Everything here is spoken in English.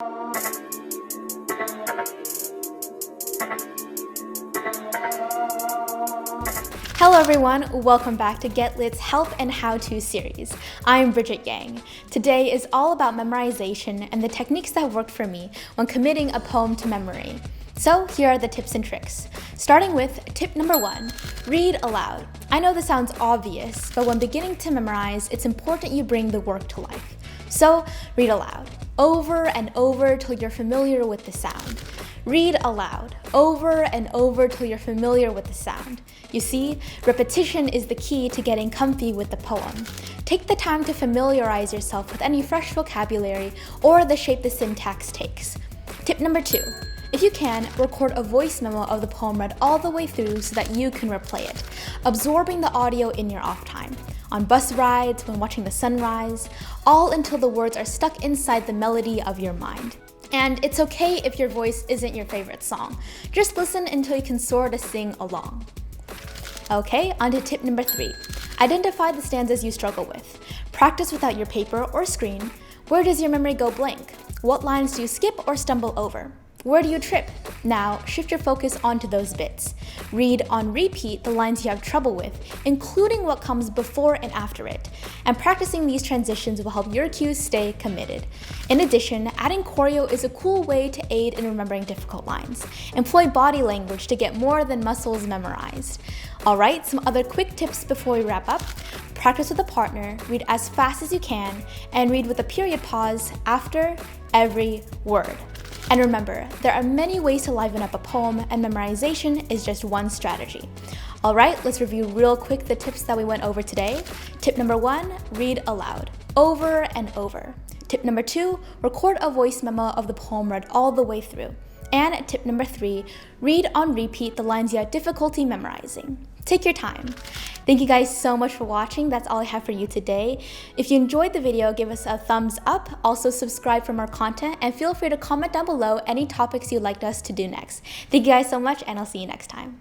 Hello everyone, welcome back to Get Lit's Help and How-To series. I'm Bridgette Yang. Today is all about memorization and the techniques that worked for me when committing a poem to memory. So here are the tips and tricks. Starting with tip number 1, read aloud. I know this sounds obvious, but when beginning to memorize, it's important you bring the work to life. So read aloud, over and over till you're familiar with the sound. Read aloud, over and over till you're familiar with the sound. You see, repetition is the key to getting comfy with the poem. Take the time to familiarize yourself with any fresh vocabulary or the shape the syntax takes. Tip number 2, if you can, record a voice memo of the poem read all the way through so that you can replay it, absorbing the audio in your off time, on bus rides, when watching the sunrise, all until the words are stuck inside the melody of your mind. And it's okay if your voice isn't your favorite song. Just listen until you can sort of sing along. Okay, on to tip number 3. Identify the stanzas you struggle with. Practice without your paper or screen. Where does your memory go blank? What lines do you skip or stumble over? Where do you trip? Now, shift your focus onto those bits. Read on repeat the lines you have trouble with, including what comes before and after it. And practicing these transitions will help your cues stay committed. In addition, adding choreo is a cool way to aid in remembering difficult lines. Employ body language to get more than muscles memorized. Alright, some other quick tips before we wrap up. Practice with a partner, read as fast as you can, and read with a period pause after every word. And remember, there are many ways to liven up a poem, and memorization is just one strategy. All right, let's review real quick the tips that we went over today. Tip number 1, read aloud, over and over. Tip number 2, record a voice memo of the poem read all the way through. And tip number 3, read on repeat the lines you had difficulty memorizing. Take your time. Thank you guys so much for watching. That's all I have for you today. If you enjoyed the video, give us a thumbs up. Also subscribe for more content and feel free to comment down below any topics you'd like us to do next. Thank you guys so much and I'll see you next time.